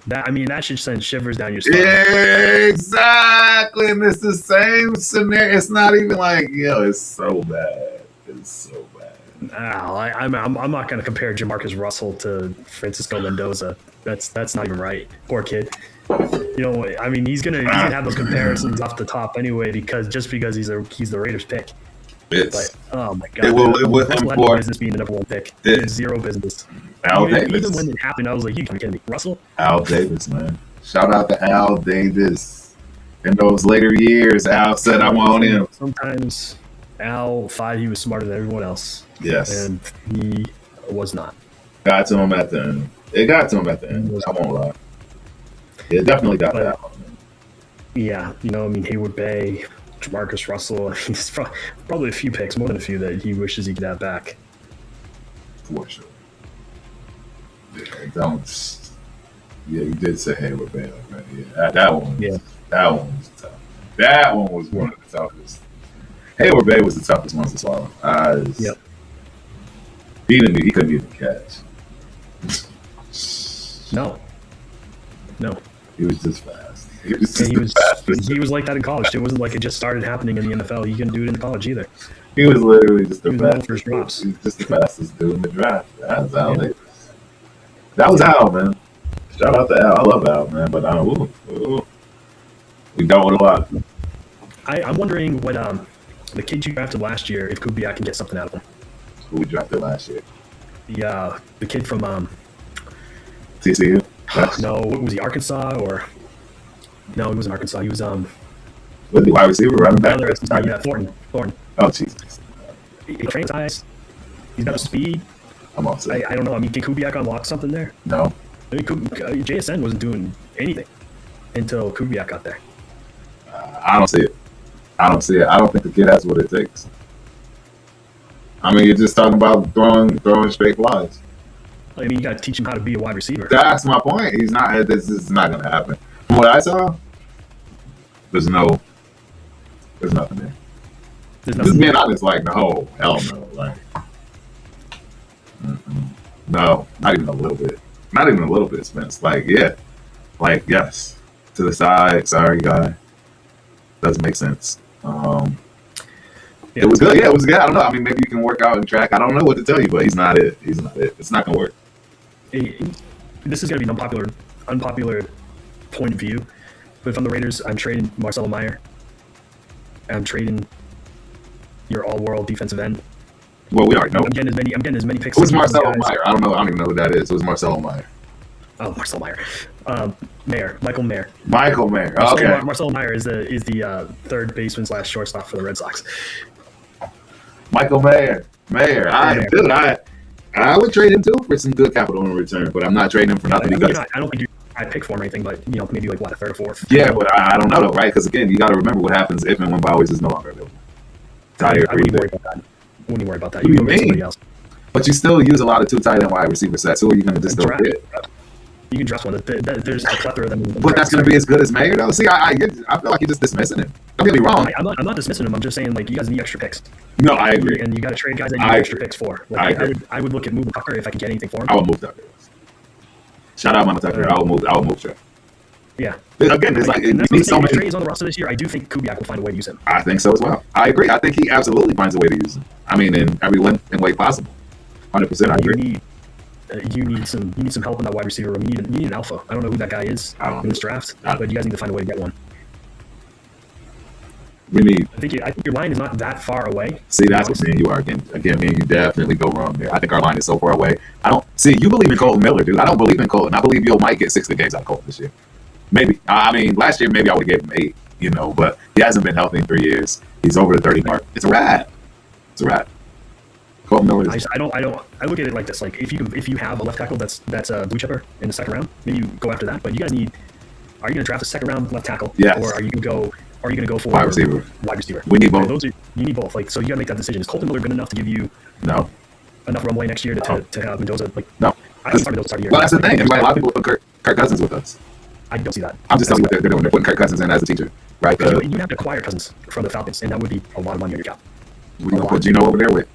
That should send shivers down your spine. Exactly. And it's the same scenario. It's not even like, it's so bad. It's so bad. I'm not going to compare Jamarcus Russell to Francisco Mendoza. That's not even right. Poor kid. He's gonna have those comparisons off the top anyway because he's the Raiders pick. But oh my god, it will business being the number 1 pick. It's zero business. Even when it happened, I was like, you can be kidding me, Russell. Al Davis, man. Shout out to Al Davis. In those later years, Al said, "I want him." Sometimes Al thought he was smarter than everyone else. Yes, and he was not. Got to him at the end. It got to him at the end. I won't lie. It definitely got that. Yeah, Hayward Bay, Jamarcus Russell. He's probably a few picks, more than a few, that he wishes he could have back. For sure. Yeah, you did say Hayward Bay. Right? Yeah, that one. That one was tough. That one was one of the toughest. Hayward Bay was the toughest one to swallow. Yep. He couldn't even catch. No. He was just fast. He was like that in college. It wasn't like it just started happening in the NFL. He couldn't do it in college either. He was literally just the fastest. First drops. He was just the fastest dude in the draft. That's Al Davis. That was Al, man. Shout out to Al. I love Al, man. But we dealt with a lot. I'm wondering what the kid you drafted last year, if Kubiak can get something out of him. Who we drafted last year? The kid from TCU. No, what was he? Arkansas or? No, he wasn't Arkansas. He was Was he wide receiver, running back? Thornton. Oh Jesus. He trains eyes. He's got a speed. I'm all set. I don't know. Can Kubiak unlock something there? No. JSN wasn't doing anything until Kubiak got there. I don't see it. I don't think the kid has what it takes. You're just talking about throwing straight flies. You got to teach him how to be a wide receiver. That's my point. He's not. This is not going to happen. From what I saw, there's nothing there. Just being honest, no, hell no, no, not even a little bit, Spence. Yes, to the side. Sorry, guy. Doesn't make sense. It was good. Yeah, it was good. I don't know. Maybe you can work out and track. I don't know what to tell you, but he's not it. It's not going to work. This is going to be an unpopular point of view. But if I'm the Raiders, I'm trading Marcelo Meyer. I'm trading your all-world defensive end. Well, we already know. I'm getting as many picks. Who's Marcelo Meyer? I don't know. I don't even know who that is. Who's Marcelo Meyer? Oh, Marcelo Meyer. Michael Mayer. Michael Mayer. Okay. Marcelo Meyer is the third baseman / shortstop for the Red Sox. Michael Mayer. I would trade him too for some good capital in return, but I'm not trading him for nothing. I don't think I pick for him or anything, but maybe a third or fourth. Yeah, but I don't know though, right? Because again, you got to remember what happens if and when Bowers is no longer available. I wouldn't worry about that. You can get somebody else. But you still use a lot of 2 tight end wide receiver sets. Who are you going to just throw it? You can draft one. There's a plethora of them. But that's going to be as good as Mayer, though. See, I feel like you're just dismissing him. Don't get me wrong. I'm not dismissing him. I'm just saying, you guys need extra picks. No, I agree. And you got to trade guys that you need extra picks for. I would look at moving Tucker if I could get anything for him. I would move Tucker. Shout out Mama Tucker. I would move Tucker. Yeah. Again, it's like, and it that's what I'm needs so saying. If many. Trey is on the roster this year, I do think Kubiak will find a way to use him. I think so as well. I agree. I think he absolutely finds a way to use him. I mean, in every way possible. 100%. I agree. You need some help in that wide receiver room. You need an alpha. I don't know who that guy is in this draft, but you guys need to find a way to get one. We need. I think your line is not that far away. See, that's what me and you are again. Me and you definitely go wrong there. I think our line is so far away. I don't see. You believe in Colton Miller, dude. I don't believe in Colton. I believe Yo might get 6 good games out of Colton this year. Maybe. I mean, last year maybe I would have gave him 8. You know, but he hasn't been healthy in 3 years. He's over the 30 mark. It's a wrap. It's a wrap. Colton Miller. I look at it like this. Like if you have a left tackle that's a blue chipper in the second round, maybe you go after that. But you guys need. Are you going to draft a second round left tackle? Yes. Or are you going to go for wide receiver? Wide receiver. We need both. You need both. Like, so you got to make that decision. Is Colton Miller good enough to give you enough runway next year to have Mendoza? Like, no. I don't start Mendoza start the year. Well, that's the thing. A lot of people put Kirk Cousins with us. I don't see that. I'm just telling you what they're doing. They're putting Kirk Cousins in as a teacher, right? You have to acquire Cousins from the Falcons, and that would be a lot of money on your cap. We're going to put Gino over there with.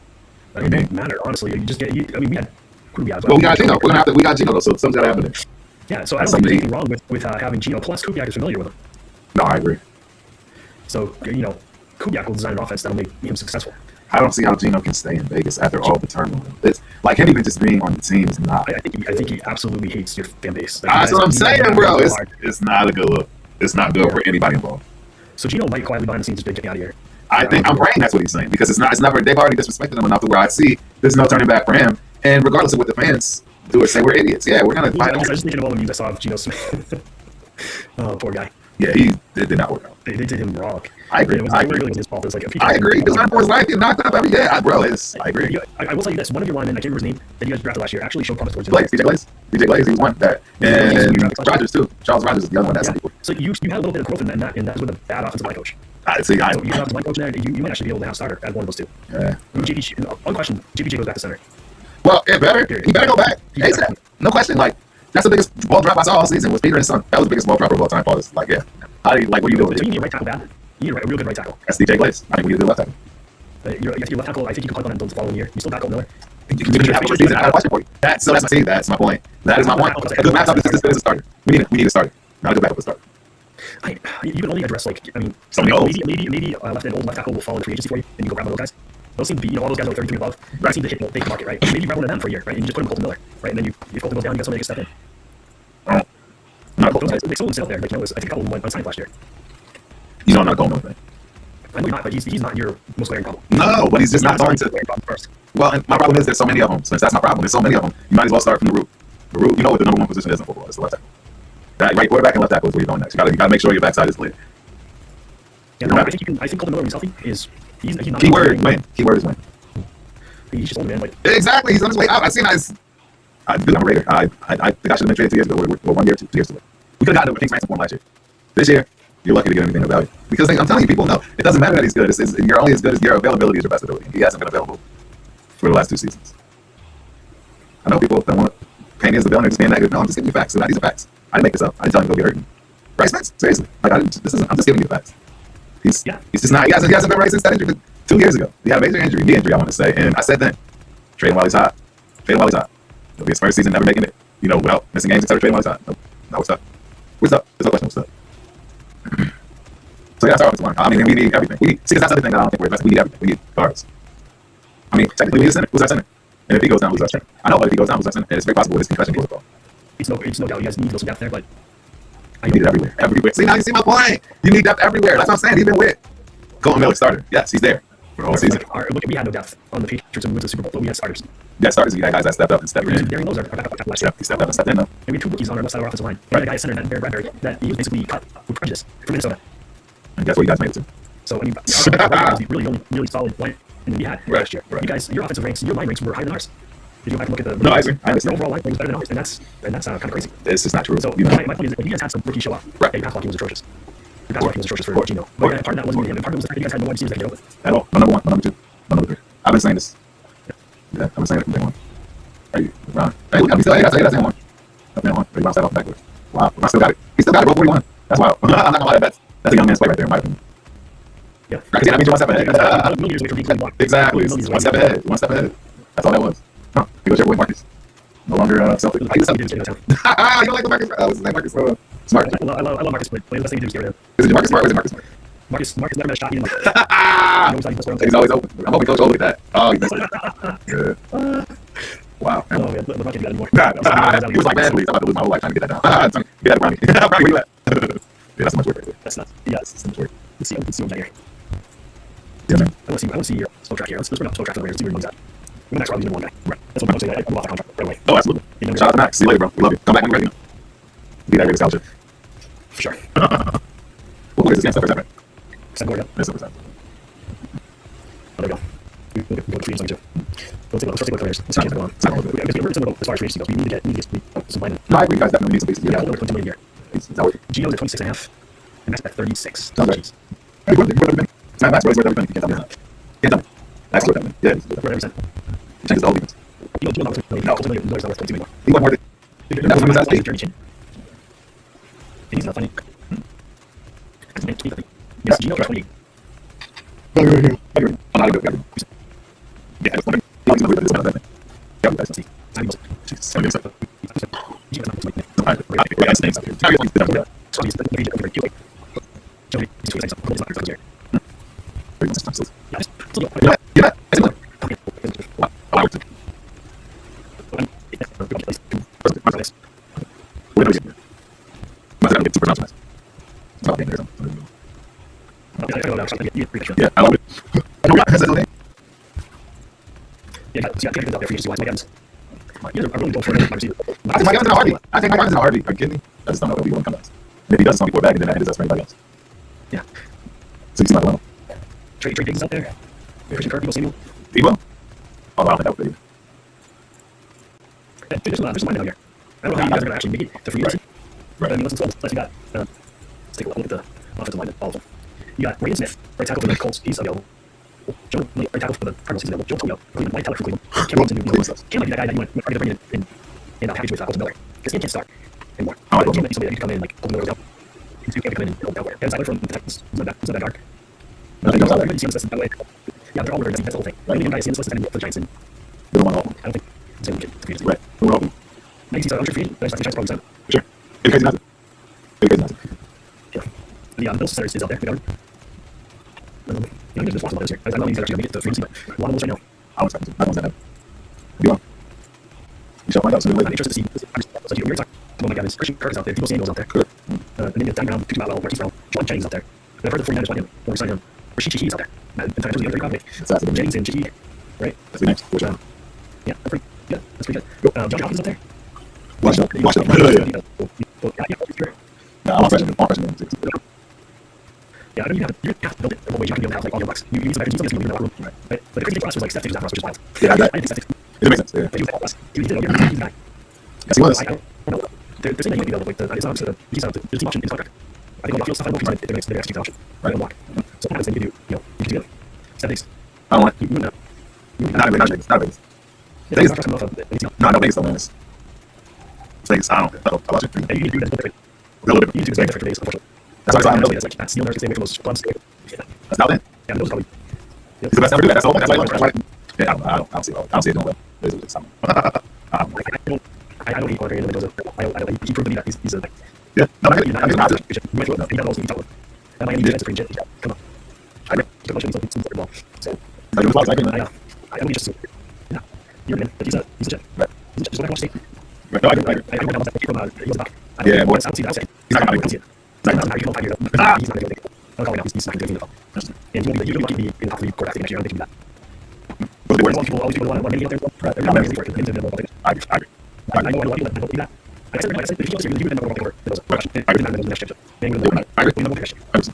It doesn't matter, honestly. You just get. We had Kubiak. Well, we got Gino. We got Gino, though, so something's got to happen there. Yeah, so I don't think there's anything wrong with having Gino. Plus, Kubiak is familiar with him. No, I agree. So, Kubiak will design an offense that'll make him successful. I don't see how Gino can stay in Vegas after all the turmoil. It's like him even just being on the team is not. I think he absolutely hates your fan base. Like, that's what I'm saying, bro. It's not a good look. It's not good for anybody involved. So Gino might quietly behind the scenes just get me out of here. I'm praying that's what he's saying because it's never. They've already disrespected him enough to where I see there's no turning back for him. And regardless of what the fans do or say, we're idiots. Yeah, we're gonna fight. I was just thinking of all the news I saw of Geno Smith. Oh, poor guy. Yeah, it did not work out. They did him wrong. I agree. It really was his fault. It was like I agree. He was running for his life. He knocked up every day. I agree. I will tell you this: one of your linemen, I can't remember his name, that you guys drafted last year, actually showed promise towards DJ Glaze. He was one that, and Rogers too. Charles Rogers is the other one. That's people. So you had a little bit of growth in that, and that was with a bad offensive line coach. So you have a line coach there. You might actually be able to have a starter at one of those two. Yeah. One question: JPJ goes back to center. Well, it better. He better go back. ASAP. No question. Like that's the biggest ball drop I saw all season was Peter and Son. That was the biggest ball drop of all time. Paul is like, yeah. What are you doing? So you need a right tackle bad. You need a real good right tackle. That's DJ Glaze. I think we need a good left tackle. Your left tackle, I think you can plug on him the following year. You still got Colton Miller. I got a question for you. That's my point. That is my point. A good matchup is as a starter. We need a starter. Not a good backup starter. You can only address maybe left tackle will fall into free agency for you, and you go grab one of those guys. Those seem to be all those guys are like 33 above. Right. Seem to hit the market, right? Maybe grab one of them for a year, right? And you just put him Colton Miller, right? And then if Colton goes down, you got somebody to step in. Those guys, they sold himself there. Like, I think a couple of them went unsigned last year. I'm not going with that. I know you're not, but he's not your most glaring problem. No, but he's just not going to. First. Well, and my problem is there's so many of them. Since that's my problem, there's so many of them. You might as well start from the root. The root, you know what the number one position is in football? It's the left tackle. Right quarterback and left tackle is where you're going next. You gotta make sure your backside is clear. Yeah, no, I think Colton Miller, when he's healthy, he's not. Keyword is win. He's just old, man. Like exactly, he's on his way out. I'm a Raider. I think I should have been traded 2 years ago. We're 1 year, 2 years ago. We could have gotten a Kings ransom for him last year. This year, you're lucky to get anything of value. Because I'm telling you, people know it doesn't matter that he's good. You're only as good as your availability is your best ability. He hasn't been available for the last 2 seasons. I know people don't want to paint me as the villain or just being negative. No, I'm just giving you facts. These are facts. I didn't make this up. I didn't tell him to go get hurt. Right, Spence? Seriously. I'm just giving you the facts. He's just not. He hasn't been right since that injury 2 years ago. He had a major knee injury, I want to say. And I said then, trade him while he's hot. Trade him while he's hot. It'll be his first season never making it. Without missing games, etc. Trade him while he's hot. No, what's up? What's up? There's no question what's up. So yeah, that's our offensive line. I mean, we need everything. That's the other thing that I don't think we're investing. We need everything. We need guards. I mean, technically, we need a center. Who's our center? And if he goes down, who's our center? I know, but if he goes down, who's our center? And it's very possible this concussion goes off. It's no doubt you guys need some depth there, but you need it everywhere. Everywhere. See, now you see my point. You need depth everywhere. That's what I'm saying. Even with Colton Miller starter. Yes, he's there for the whole season. Look, we had no depth on the Patriots and we went to the Super Bowl, but we had starters. Yeah, starters. You got guys that stepped up and stepped in. Darren Lowe's our backup last year. He stepped up and stepped in, though. And we had 2 rookies on our left side of our offensive line. We had a guy at center, Barry Bradbury, that he was basically cut with prejudice from Minnesota. And guess what you guys made it to? So, I mean, really solid line. And then we had last year. You guys, your offensive ranks, your line ranks were higher than ours. If you go back and look at No, I agree. Your overall line rank is better than ours, and that's kind of crazy. It's just not true. So, my point is that you guys had some rookies show up. Right. Your pass blocking was atrocious. Your pass blocking was atrocious for Gino. But part of that wasn't him, and part of it was the fact that you guys had no wide receivers that could get with. At all. No number 1, no number 2, no number 3. I've been saying this. Yeah, I've been saying it from day one. Hey, Ron. Hey, look, I'm still, that's day 1. That's day 1. He bounced that off backwards. Wow. I still got it. He still got it, bro, 41. That's wild. I'm not gonna lie, that's a young man's play right there, in my opinion. Yeah. Right, that means you're 1 step ahead. Exactly. 1 step ahead. 1 step ahead. That's all that was. He goes your boy Marcus. No longer Celtic. You don't like the Marcus? What's his name, Marcus? Smart. I love Marcus, but the best thing to do is get rid of him. Is it Marcus Smart or is it Marcus Smart? Marcus never got a shot. He didn't He's always open. I'm hoping Coach O look at that. Oh, he missed it. Good. Wow. Oh, man. Let's not get that anymore. He was like, man, please, I'm about to lose my whole life trying to get that down. Get that brownie. Brownie, where you at? Yeah, that's so much work right there. That's nuts. Yeah, That's so much work. let's see what we got here. Yeah, man. I want to see your slow track here. Let's bring up slow track over here. Let's see where he's at. We're Max Robinson, number 1 guy. Right. That's what I'm saying. I move off the contract right away. Oh, absolutely. Shout out to Max. See you later, bro. We love you. Come back when you're ready. Be that great scholarship. For sure. What is this again? Stuff right? Second quarter, yeah. That's stuff. Oh, there we go. We'll go free too. Let's take a look at players. Let's see how they're going. As far as free agency goes, we need to get some money. No, I agree. You guys definitely need some basic. Yeah, we're 22 million a year. Is that worth it? Gio's at 26.5, and Max at 36. Sounds right. Hey, what everything? It's not Max, but it's worth everything. You can't tell me that. Can't tell me. Max worth everything. Yeah, it's worth Worth every cent. it. Changes the whole defense. Gio's not worth $20 million. Gio's not worth $22 million. He wasn't worth it. That was from his last Journey chin. And he's not funny. Yes, Gio for 28. I agree. I'm not a good guy. Yeah, it's wondering. He's not really good. Yeah, guys. Let's see. Time goes. Jesus. I mean, it's like, Gio's not worth $20 million. yeah, it's things. It's not really So he's the page over here. Joey, he's 2 excited. He's not going to here. very much time. Yeah, just still go. Yeah, I see. Okay. Wow. I like it. Where do we get here? Must have to get super nice. It's not getting there. Yeah, I love it. I know that's the name. Yeah, so I think it's out there for you to see why it's my guns. I really don't for it. I think my guns in a heartbeat. I think my guns in a heartbeat. Are you kidding me? I just don't know if he won't come back. Maybe he does something before back and then I hit his for anybody else. Yeah. So you see my dilemma. Trey Diggs is out there. Christian Kirk, People Samuel. He will. Oh, I don't think that would be. Yeah, there's some line down here. I don't know how you guys are going to actually make it to free agency. Right. I mean, let's you got. Let's take a look at the offensive line, all of them. You got Braden Smith, right tackle for the Colts. He's available. Joe, right tackle for the Cardinals. He's available. Joe Toyo, right tackle for Cleveland. Cam Robinson, Cam might be that guy that you want to bring in a package with Colton Miller. Because he can't start anymore. Oh, I Cam don't might be somebody that you come in like Colton Miller's out. He can't come in and help out. And Siler from the Texans. He's not that dark. Nothing goes out there. Everybody sees this by the way. Yeah, they're all over. That's the whole thing. The only guy I see on this list is for the Giants. And They don't want all of them. I don't think it's going to get free agency. Right. We're open. Maybe he's unrestricted free agent. But I think Giants probably sign him. For sure. It's crazy nothing. It's crazy nothing. Yeah. The Bills center is out there. The governor. I think there's just lots of others here. I don't know these guys are going to make it to free agency, but a lot of those right now. I don't expect it. I don't expect that. You want? You shall find out sooner or I'm later. interested to see. So you're talking about my guys. Christian Kirk is out there. People Samuel's out there. Good. And then Dan Brown, Tutu Atwell, Marquise Brown, John Jennings out there. And I've heard the 49ers want him. Or we sign him. Rashid Shaheed's out there. And in fact, the other guy, It's that's it. Jennings and Shaheed. Right? That's the next. Which one? Yeah, that's pretty good. That's pretty good. Josh Hopkins out there. Watch out. Watch out. Yeah. No, I'm freshman. I'm freshman. Yeah, I know you have to build it in one way. You have to be able to have like all your blocks. You need some extra details in the locker room. Right. But the crazy thing for us was like Steph Diggs was out for us, which is wild. Yeah, I I didn't think Steph Diggs. It makes sense. Yeah. But he was out for us. He did it. He's a guy. Yes, he was. I don't know. There's something you can like the it's not he's out the team option in his contract. I think on the field stuff I don't know if he's they're executing option. Right on block. So what happens then you do you can do it. Steph Diggs. I don't want it. You wouldn't know. Not a Vegas. Not a Vegas. Yeah, Vegas. trust him enough of it. No, I know Vegas though, man. It's Vegas. I don't know. I watch it. You need to do that different. A little bit. You need to do that different for Vegas, unfortunately. That's why I'm That's like that's Neil Nurse stay away from those clubs. Yeah. That's not it. Yeah, those probably. He's the best ever do that. That's the whole thing. That's why. Yeah, I don't see it. I don't see it doing well. There's something. I don't hate Quadri and Mendoza. He proved to me that he's a Yeah. No, I get it. I I get it. he got those you talk with. And Miami defense is pretty legit. Come on. I agree. He took some third ball. So I do as I can. I don't just yeah. You're in, but he's a jet. Right. He's just like Watch State. Right. No, I agree. I don't know that from he was back. Yeah, boy. I don't see that outside. He's not going to see it. He's not going to 5 years old. He's not going to do it. I'll call it now. He's not going to do it. And he will be in the top 3 quarterbacks next year. I don't think he can do that. But Always people want to get there. Right. They're not really working into the ball. I agree. I know a lot of people that don't do that. I said, if you just you would never go over. It was a question. I did not know the next championship. They would never. I agree. We never next year. There's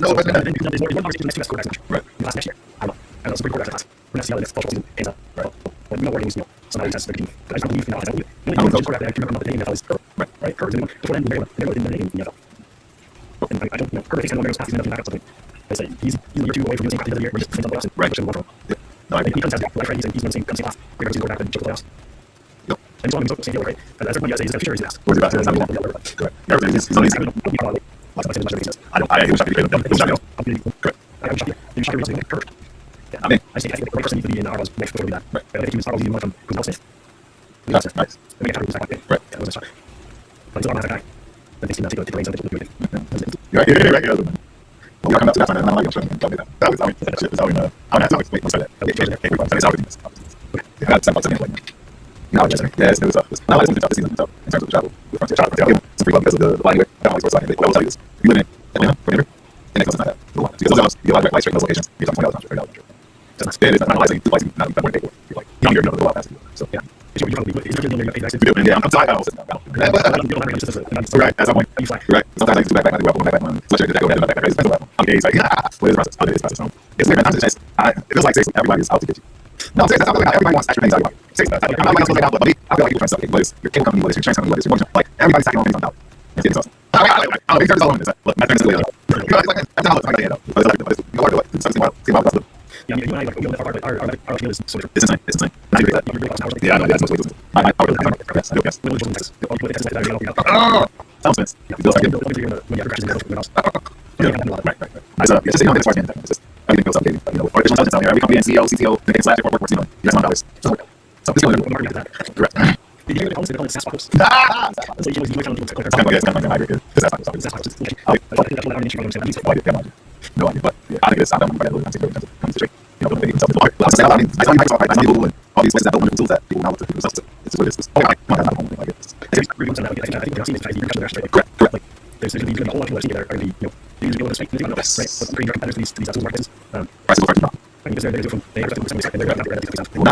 no question. Then there's one more season, next 2 best quarterbacks next year. Right. Last next year. I don't know. I know it's a great quarterback class. We're going to see how the next fall season ends up. Right. But we know where games, somebody has to team. But I just don't believe in that. I believe. The only quarterback that I can remember the name that was Kirk. Right. Kirk was the one. Before then, they were in the name in the NFL. And I don't know. Kirk takes kind of past the backup something. I say he's year 2 away from using the end of the year. We're just playing something else. Right. Which is more fun. No, I he comes out. Right. He's in the same quarterback that jump the playoffs. Yep. And he's on the same deal, right? And as everybody else says, he's got a future. He's asked. What's about to correct. He's on these. I agree with you. Correct. I'm shocked. You're shocked. You're Kirk. Yeah, I mean, I think the right person needs to be in Argos next before we do that. Right. I think he was Argos even one from who's not safe. nice. And we get who's that guy. Right. That was a shot. But he's our last guy. things cannot take the reins on it. Right, yeah. Well, we are coming up to that time, and I'm like, I'm trying to that was, I mean, shit, it's always, I'm not always waiting for that. It's always, I got 7 bucks in like, you know, yeah, it's tough. I like something tough this season, tough in terms of travel. With Frontier travel, it's pretty well because of the body weight. I don't like sports like, what I will tell you is, if you live in Atlanta, for dinner, it makes not that. Because those jobs, you get a lot of light straight in those locations, you're talking $20 $30. It is not like not more than paid for. You're like, you don't hear another go out fast. So, yeah. You probably would. It's not going to be paid. Yeah, I'm tired. I don't sit down. Right, at some point. Right. Sometimes I just do back. I do one sweatshirt, go ahead, back. It's I'm days like, what is the process? What is the process? So, it's weird, man. It feels like everybody is out to get you. No, seriously, I feel like everybody wants extra things out of you. Seriously, I'm not going to say that, but me, I feel like people trying to suck it. Whether it's your cable company, whether it's your insurance company, whether it's your mortgage, like, everybody's taking on things on top. It's awesome. I don't know, maybe all on this. Look, my friends is really it's like, that's how it's like, but it's like, you know, what, it's something about the yeah, you and I, like, our field is so different. It's insane. Yeah, I know, that's most I really yes, I do, yes. Sounds sense. Yeah, it feels like right. It's just, you know, it's just everything feels updated. You know, artificial intelligence out there. Every company and CEO, CTO, they can slash it, work, you know, you guys want dollars. So this is correct. Did you call it SaaS box? So you kind of it's kind of like hybrid. No idea, but yeah, I think it's, I don't know, it's straight. You know, I tell you Google and all these places that build wonderful tools that people now look to do themselves. It's what it is. Okay, I don't know, like it's correct. Like, there's going to be a whole lot of people that are going to be, you know, they're going to speak, right? But bring your competitors to these tools markets. Prices will start to drop. I mean, because they're different. They are from somebody's side, and they're not ready to do something. Well,